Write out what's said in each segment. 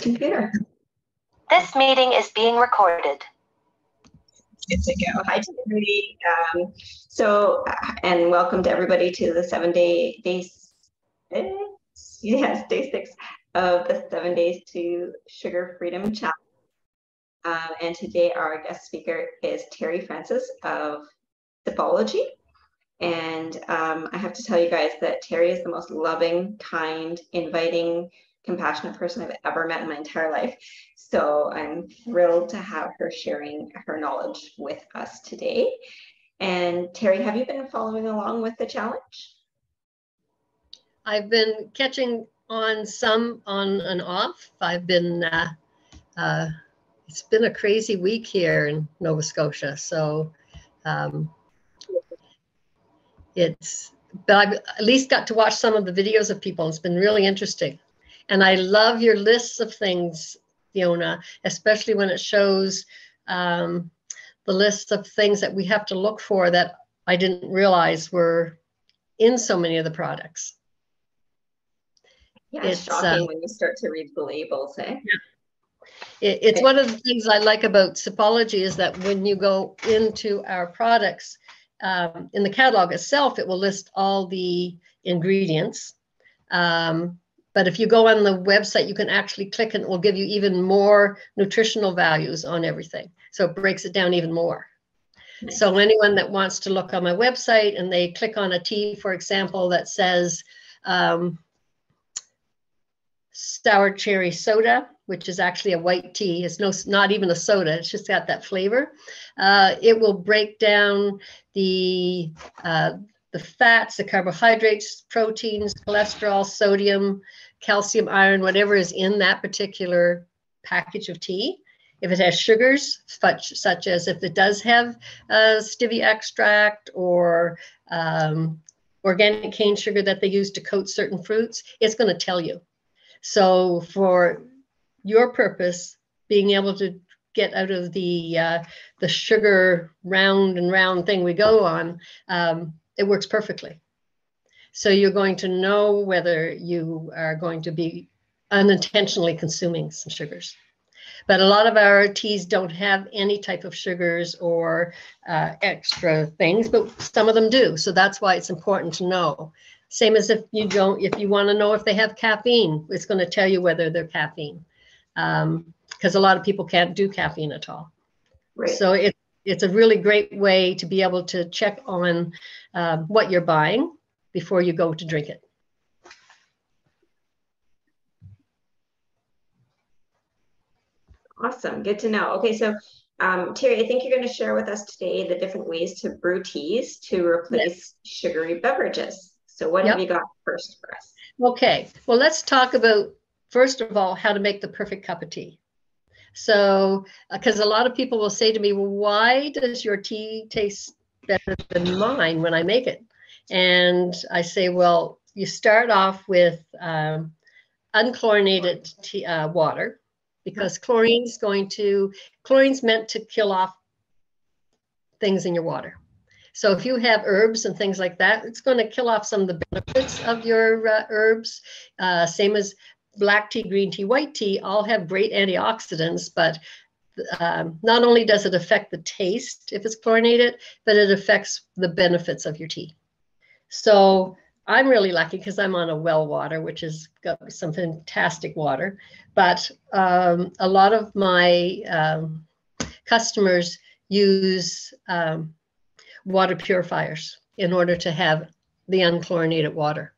computer. This meeting is being recorded. Good to go. Hi to everybody. And welcome to everybody to the day 6 of the 7 days to Sugar Freedom Challenge. And today our guest speaker is Terry Francis of Sipology. And I have to tell you guys that Terry is the most loving, kind, inviting, compassionate person I've ever met in my entire life. So I'm thrilled to have her sharing her knowledge with us today. And Terry, have you been following along with the challenge? I've been catching on some on and off. I've been, it's been a crazy week here in Nova Scotia. So but I've at least got to watch some of the videos of people. It's been really interesting. And I love your lists of things, Fiona, especially when it shows the list of things that we have to look for that I didn't realize were in so many of the products. Yeah, it's shocking when you start to read the labels, eh? Yeah. It's one of the things I like about Sipology is that when you go into our products, in the catalog itself, it will list all the ingredients. But if you go on the website, you can actually click and it will give you even more nutritional values on everything. So it breaks it down even more. Nice. So anyone that wants to look on my website and they click on a tea, for example, that says sour cherry soda, which is actually a white tea. It's not even a soda. It's just got that flavor. It will break down the fats, the carbohydrates, proteins, cholesterol, sodium, calcium, iron, whatever is in that particular package of tea. If it has sugars, such as if it does have stevia extract or organic cane sugar that they use to coat certain fruits, it's going to tell you. So for your purpose, being able to get out of the sugar round and round thing we go on, it works perfectly. So you're going to know whether you are going to be unintentionally consuming some sugars. But a lot of our teas don't have any type of sugars or extra things, but some of them do. So that's why it's important to know. Same as if you want to know if they have caffeine, it's going to tell you whether they're caffeine. Because a lot of people can't do caffeine at all. Right. So it's a really great way to be able to check on what you're buying before you go to drink it. Awesome, good to know. Okay, so Terry, I think you're going to share with us today the different ways to brew teas to replace sugary beverages. So what have you got first for us? Okay, well, let's talk about, first of all, how to make the perfect cup of tea. So, because a lot of people will say to me, well, why does your tea taste better than mine when I make it? And I say, well, you start off with unchlorinated water, because chlorine's meant to kill off things in your water. So if you have herbs and things like that, it's going to kill off some of the benefits of your herbs. Same as black tea, green tea, white tea, all have great antioxidants, but not only does it affect the taste if it's chlorinated, but it affects the benefits of your tea. So I'm really lucky because I'm on a well water, which has got some fantastic water. But a lot of my customers use water purifiers in order to have the unchlorinated water.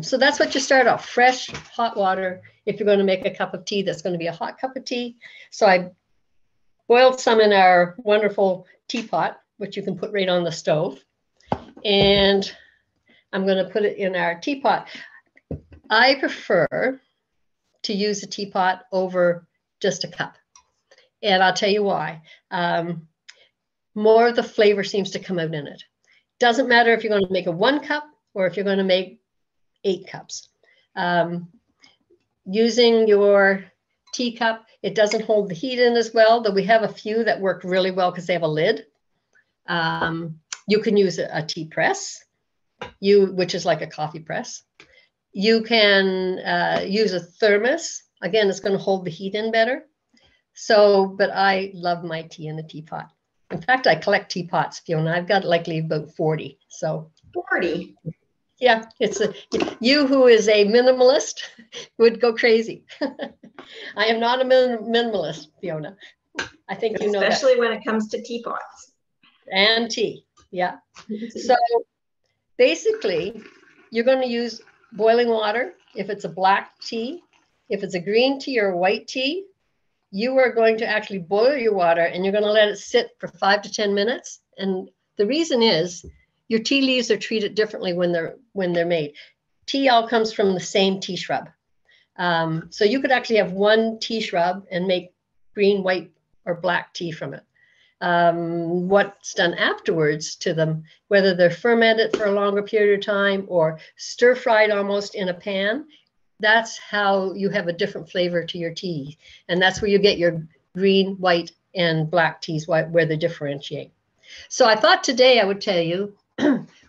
So that's what you start off, fresh, hot water. If you're going to make a cup of tea, that's going to be a hot cup of tea. So I boiled some in our wonderful teapot, which you can put right on the stove. And I'm going to put it in our teapot. I prefer to use a teapot over just a cup. And I'll tell you why. More of the flavor seems to come out in it. Doesn't matter if you're going to make a 1 cup or if you're going to make 8 cups. Using your teacup, it doesn't hold the heat in as well, though we have a few that work really well because they have a lid. You can use a tea press, which is like a coffee press. You can use a thermos Again, it's going to hold the heat in better. So, but I love my tea in a teapot. In fact, I collect teapots, Fiona. I've got likely about 40. So 40. Yeah, it's you who is a minimalist would go crazy. I am not a minimalist, Fiona. I think you know that. Especially when it comes to teapots. And tea, yeah. So basically, you're going to use boiling water if it's a black tea. If it's a green tea or a white tea, you are going to actually boil your water and you're going to let it sit for 5 to 10 minutes. And the reason is your tea leaves are treated differently when they're made. Tea all comes from the same tea shrub. So you could actually have one tea shrub and make green, white, or black tea from it. What's done afterwards to them, whether they're fermented for a longer period of time or stir fried almost in a pan, that's how you have a different flavor to your tea. And that's where you get your green, white, and black teas, where they differentiate. So I thought today I would tell you,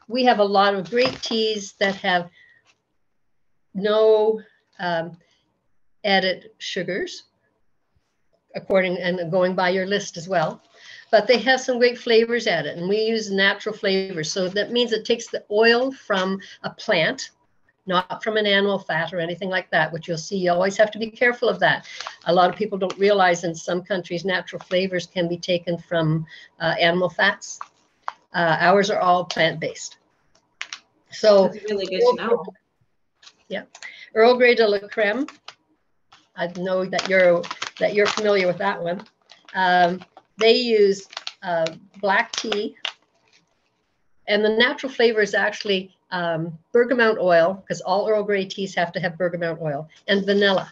we have a lot of great teas that have no added sugars, and going by your list as well. But they have some great flavors added, and we use natural flavors. So that means it takes the oil from a plant, not from an animal fat or anything like that, which you'll see. You always have to be careful of that. A lot of people don't realize in some countries, natural flavors can be taken from animal fats. Ours are all plant-based. So that's really good to know. Yeah, Earl Grey de la Creme. I know that you're familiar with that one. They use black tea, and the natural flavor is actually bergamot oil, because all Earl Grey teas have to have bergamot oil, and vanilla.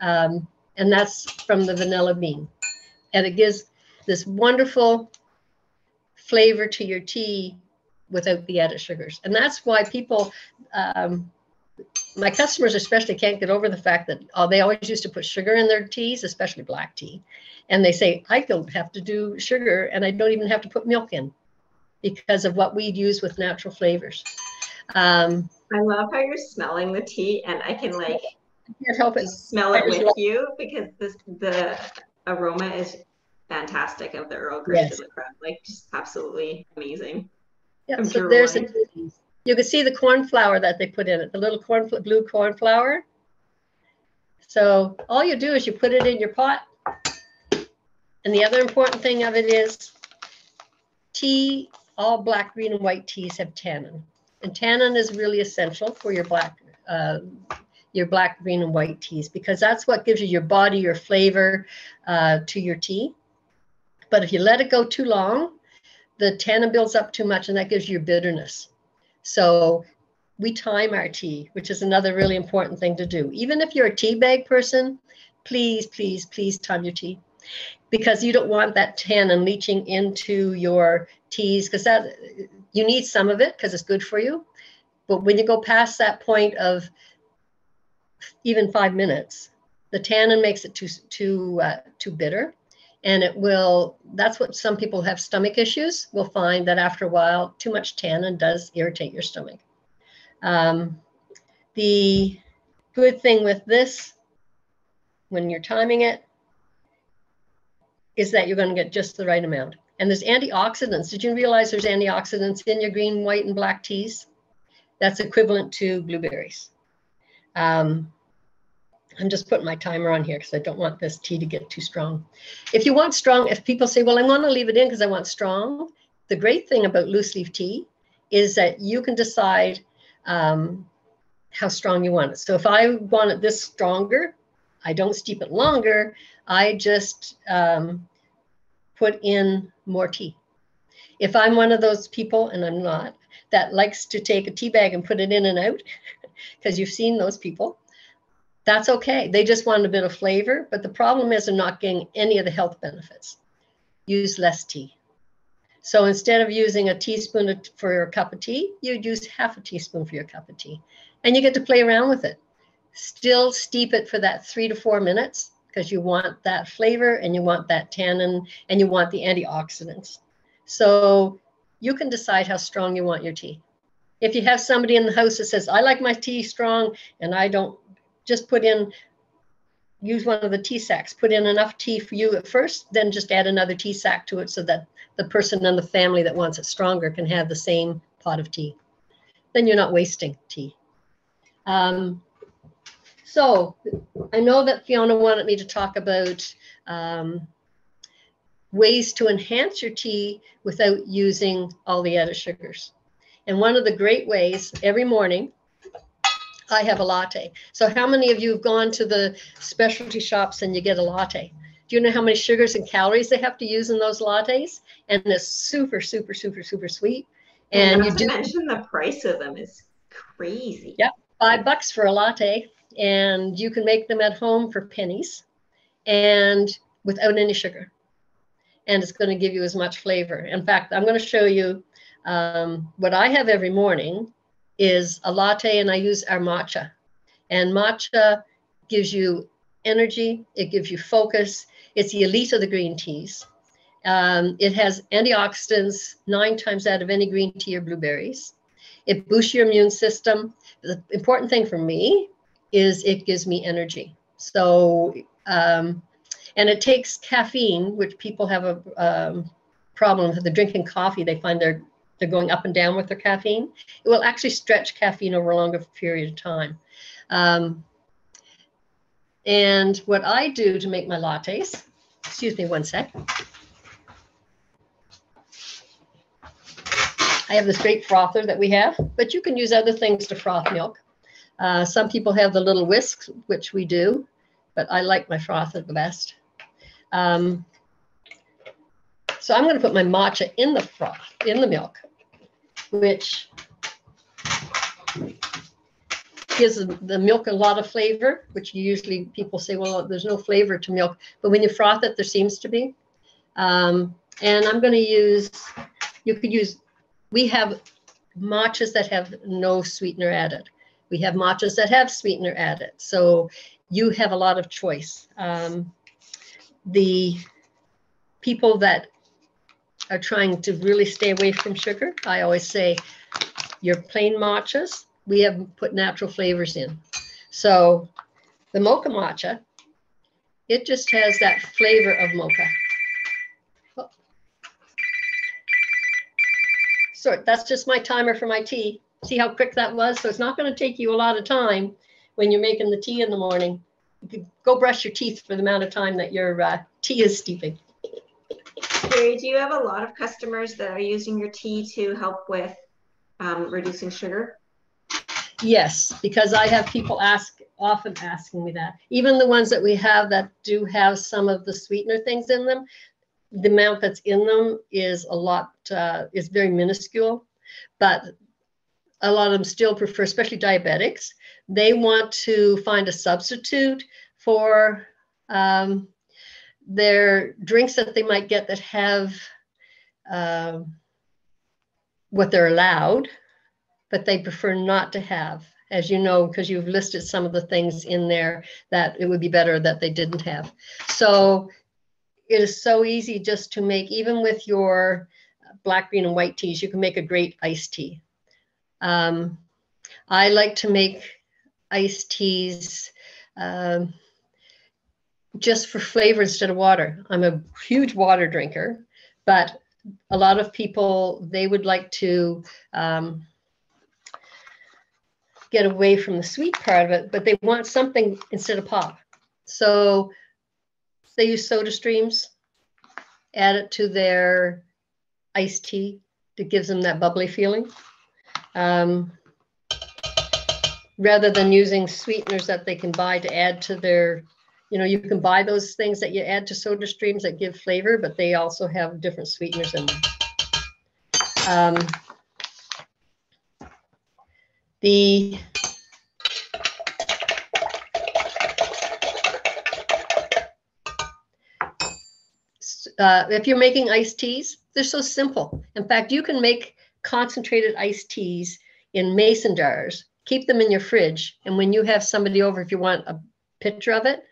And that's from the vanilla bean. And it gives this wonderful flavor to your tea without the added sugars. And that's why people, my customers especially, can't get over the fact that they always used to put sugar in their teas, especially black tea. And they say, I don't have to do sugar, and I don't even have to put milk in because of what we'd use with natural flavors. I love how you're smelling the tea, and I can like can't help it. Just smell it with you, because the aroma is fantastic of the Earl Grey de la Creme, like just absolutely amazing. Yeah, so there's you can see the corn flour that they put in it, the little blue corn flour. So all you do is you put it in your pot. And the other important thing of it is tea, all black, green, and white teas have tannin. And tannin is really essential for your black, green, and white teas, because that's what gives you your body, your flavor to your tea. But if you let it go too long, the tannin builds up too much, and that gives you your bitterness. So we time our tea, which is another really important thing to do. Even if you're a tea bag person, please, please, please time your tea, because you don't want that tannin leaching into your teas, because that you need some of it because it's good for you. But when you go past that point of even 5 minutes, the tannin makes it too bitter. And it will, that's what some people have stomach issues will find, that after a while, too much tannin does irritate your stomach. The good thing with this, when you're timing it, is that you're going to get just the right amount. And there's antioxidants. Did you realize there's antioxidants in your green, white, and black teas? That's equivalent to blueberries. I'm just putting my timer on here because I don't want this tea to get too strong. If you want strong, if people say, well, I want to leave it in because I want strong, the great thing about loose leaf tea is that you can decide how strong you want it. So if I want it this stronger, I don't steep it longer. I just put in more tea. If I'm one of those people, and I'm not, that likes to take a tea bag and put it in and out, because you've seen those people, that's okay. They just want a bit of flavor, but the problem is they're not getting any of the health benefits. Use less tea. So instead of using a teaspoon for your cup of tea, you'd use half a teaspoon for your cup of tea. And you get to play around with it. Still steep it for that 3 to 4 minutes, because you want that flavor and you want that tannin and you want the antioxidants. So you can decide how strong you want your tea. If you have somebody in the house that says, I like my tea strong and I don't, just put in use one of the tea sacks. Put in enough tea for you at first, then just add another tea sack to it so that the person in the family that wants it stronger can have the same pot of tea. Then you're not wasting tea. So I know that Fiona wanted me to talk about ways to enhance your tea without using all the added sugars. And one of the great ways, every morning, I have a latte. So how many of you have gone to the specialty shops and you get a latte? Do you know how many sugars and calories they have to use in those lattes? And it's super, super, super, super sweet. And not to mention the price of them is crazy. Yep, $5 for a latte. And you can make them at home for pennies and without any sugar. And it's going to give you as much flavor. In fact, I'm going to show you what I have every morning is a latte, and I use our matcha. And matcha gives you energy. It gives you focus. It's the elite of the green teas. It has antioxidants 9 times out of any green tea or blueberries. It boosts your immune system. The important thing for me is it gives me energy. So, and it takes caffeine, which people have a problem with. They're drinking coffee. They find they're going up and down with their caffeine. It will actually stretch caffeine over a longer period of time. And what I do to make my lattes, excuse me one sec. I have this great frother that we have, but you can use other things to froth milk. Some people have the little whisks, which we do, but I like my frother the best. So I'm going to put my matcha in the froth, in the milk, which gives the milk a lot of flavor, which usually people say, well, there's no flavor to milk. But when you froth it, there seems to be. And I'm going to use, you could use, we have matchas that have no sweetener added. We have matchas that have sweetener added. So you have a lot of choice. The people that are trying to really stay away from sugar, I always say your plain matchas, we have put natural flavors in. So the mocha matcha, it just has that flavor of mocha. Oh. So that's just my timer for my tea. See how quick that was? So it's not going to take you a lot of time when you're making the tea in the morning. You could go brush your teeth for the amount of time that your tea is steeping. Terry, do you have a lot of customers that are using your tea to help with reducing sugar? Yes, because I have people often asking me that. Even the ones that we have that do have some of the sweetener things in them, the amount that's in them is a lot, is very minuscule. But a lot of them still prefer, especially diabetics, they want to find a substitute for their drinks that they might get that have what they're allowed, but they prefer not to have, as you know, because you've listed some of the things in there that it would be better that they didn't have. So it is so easy just to make, even with your black, green, and white teas, you can make a great iced tea. I like to make iced teas just for flavor instead of water. I'm a huge water drinker, but a lot of people, they would like to get away from the sweet part of it, but they want something instead of pop. So they use soda streams, add it to their iced tea that gives them that bubbly feeling. Rather than using sweeteners that they can buy to add to their, you can buy those things that you add to soda streams that give flavor, but they also have different sweeteners in them. If you're making iced teas, they're so simple. In fact, you can make concentrated iced teas in mason jars, keep them in your fridge, and when you have somebody over, if you want a pitcher of it,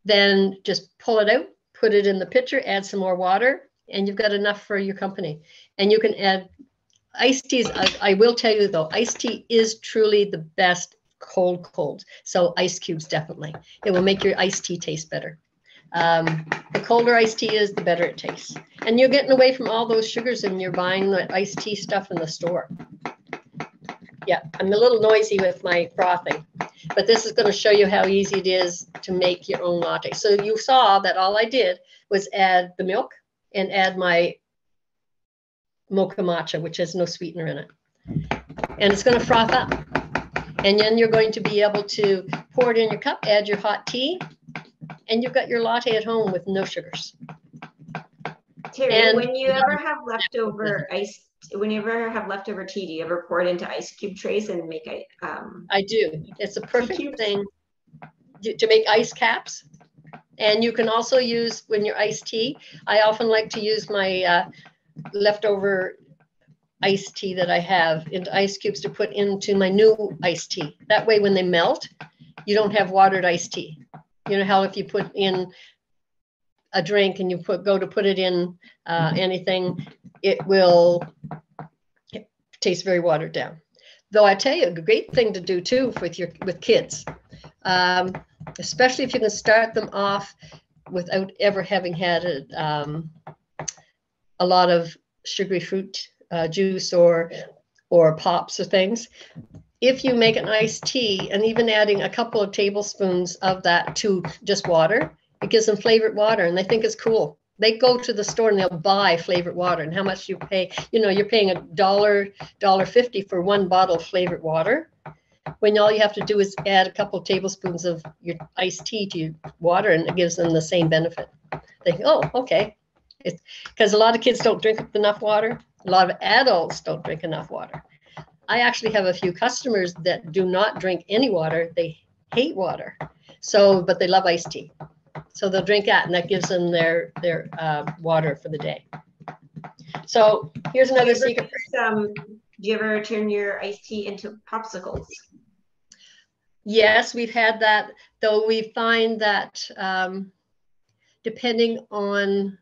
then just pull it out, put it in the pitcher, add some more water, and you've got enough for your company. And you can add iced teas. I will tell you though, iced tea is truly the best cold. So ice cubes, definitely. It will make your iced tea taste better. The colder iced tea is, the better it tastes. And you're getting away from all those sugars and you're buying the iced tea stuff in the store. Yeah, I'm a little noisy with my frothing, but this is going to show you how easy it is to make your own latte. So you saw that all I did was add the milk and add my mocha matcha, which has no sweetener in it. And it's going to froth up. And then you're going to be able to pour it in your cup, add your hot tea, and you've got your latte at home with no sugars. Terry, And when you ever have leftover ice, when you ever have leftover tea, do you ever pour it into ice cube trays and make a I do. It's a perfect thing to make ice caps. And you can also use, when you're iced tea, I often like to use my leftover iced tea that I have into ice cubes to put into my new iced tea. That way, when they melt, you don't have watered iced tea. You know how if you put in a drink and you go to put it in anything, it will taste very watered down. Though I tell you, a great thing to do too with kids, especially if you can start them off without ever having had a lot of sugary fruit juice or pops or things. If you make an iced tea and even adding a couple of tablespoons of that to just water, it gives them flavored water and they think it's cool. They go to the store and they'll buy flavored water. And how much you pay, you're paying $1.50 for one bottle of flavored water, when all you have to do is add a couple of tablespoons of your iced tea to your water and it gives them the same benefit. They think, oh, okay. Because a lot of kids don't drink enough water. A lot of adults don't drink enough water. I actually have a few customers that do not drink any water. They hate water. But they love iced tea. So they'll drink that and that gives them their water for the day. So here's another secret. Do you ever turn your iced tea into popsicles? Yes, we've had that, though we find that depending on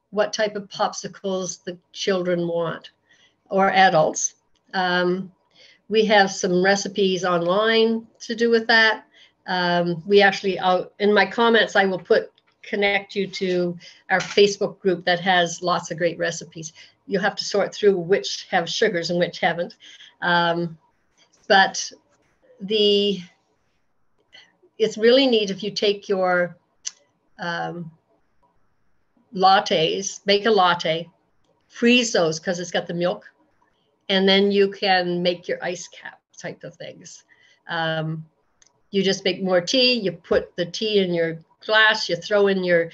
what type of popsicles the children want or adults, we have some recipes online to do with that. We actually, in my comments, I will connect you to our Facebook group that has lots of great recipes. You'll have to sort through which have sugars and which haven't. But it's really neat if you take your lattes, make a latte, freeze those because it's got the milk, and then you can make your ice cap type of things. You just make more tea, you put the tea in your glass, you throw in your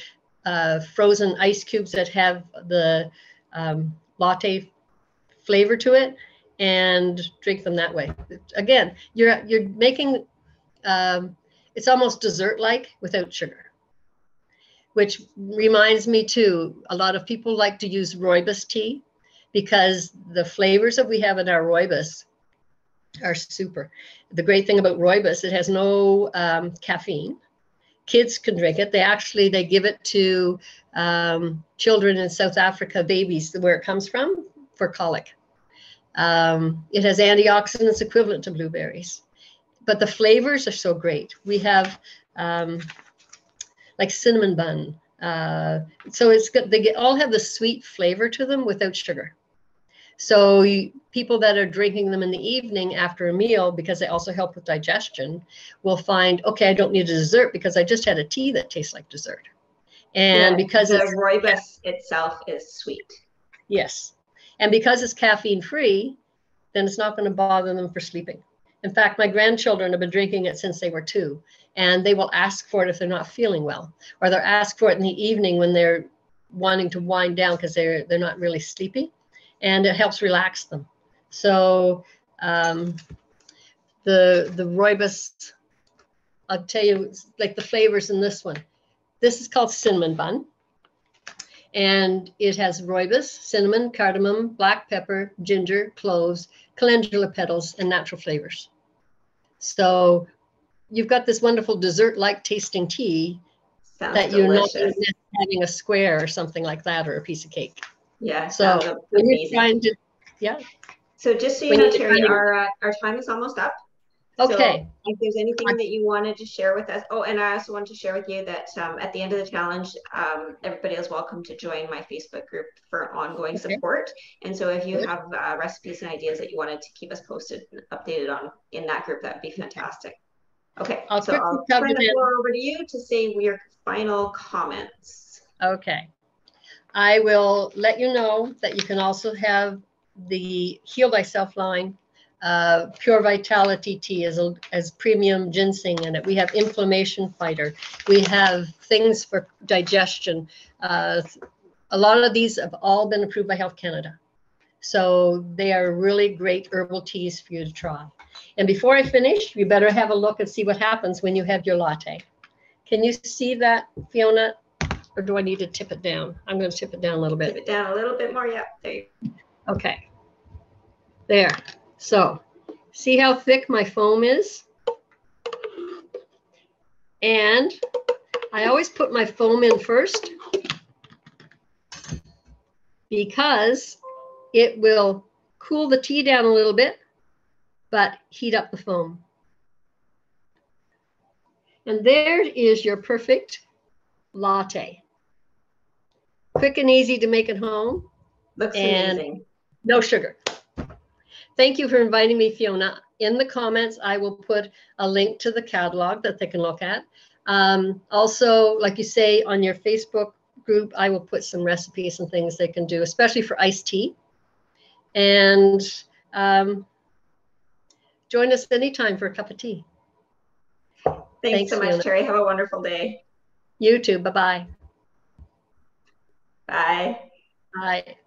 frozen ice cubes that have the latte flavor to it, and drink them that way. Again, you're making, it's almost dessert-like without sugar. Which reminds me too, a lot of people like to use rooibos tea because the flavors that we have in our rooibos are super. The great thing about rooibos, it has no caffeine. Kids can drink it. They give it to children in South Africa, babies, where it comes from, for colic. It has antioxidants equivalent to blueberries, but the flavors are so great. We have like cinnamon bun. So it's good. They all have the sweet flavor to them without sugar. So people that are drinking them in the evening after a meal, because they also help with digestion, will find, okay, I don't need a dessert because I just had a tea that tastes like dessert. And because the rooibos itself is sweet. Yes. And because it's caffeine free, then it's not going to bother them for sleeping. In fact, my grandchildren have been drinking it since they were 2, and they will ask for it if they're not feeling well, or they'll ask for it in the evening when they're wanting to wind down because they're not really sleepy, and it helps relax them. So the rooibos, I'll tell you, like the flavors in this one. This is called cinnamon bun, and it has rooibos, cinnamon, cardamom, black pepper, ginger, cloves, calendula petals, and natural flavors. So you've got this wonderful dessert-like tasting tea. Sounds that delicious. You're not having a square or something like that, or a piece of cake. Yeah. So when you're trying to, yeah. So just so you know, Terry, our time is almost up. Okay. So if there's anything that you wanted to share with us, oh, and I also want to share with you that at the end of the challenge, everybody is welcome to join my Facebook group for ongoing support. And so if you have recipes and ideas that you wanted to keep us posted and updated on in that group, that'd be fantastic. Okay, I'll turn the floor over to you to say your final comments. Okay. I will let you know that you can also have the Heal Thyself line. Pure Vitality tea as premium ginseng in it. We have inflammation fighter. We have things for digestion. A lot of these have all been approved by Health Canada. So they are really great herbal teas for you to try. And before I finish, you better have a look and see what happens when you have your latte. Can you see that, Fiona? Or do I need to tip it down? I'm going to tip it down a little bit. Tip it down a little bit more. Yeah, there you go. Okay. There. So, see how thick my foam is? And I always put my foam in first because it will cool the tea down a little bit, but heat up the foam. And there is your perfect latte. Quick and easy to make at home. Looks amazing. No sugar. Thank you for inviting me, Fiona. In the comments, I will put a link to the catalog that they can look at. Also, like you say, on your Facebook group, I will put some recipes and things they can do, especially for iced tea. And join us anytime for a cup of tea. Thanks so much, Fiona. Terry. Have a wonderful day. You too. Bye-bye. Bye. Bye.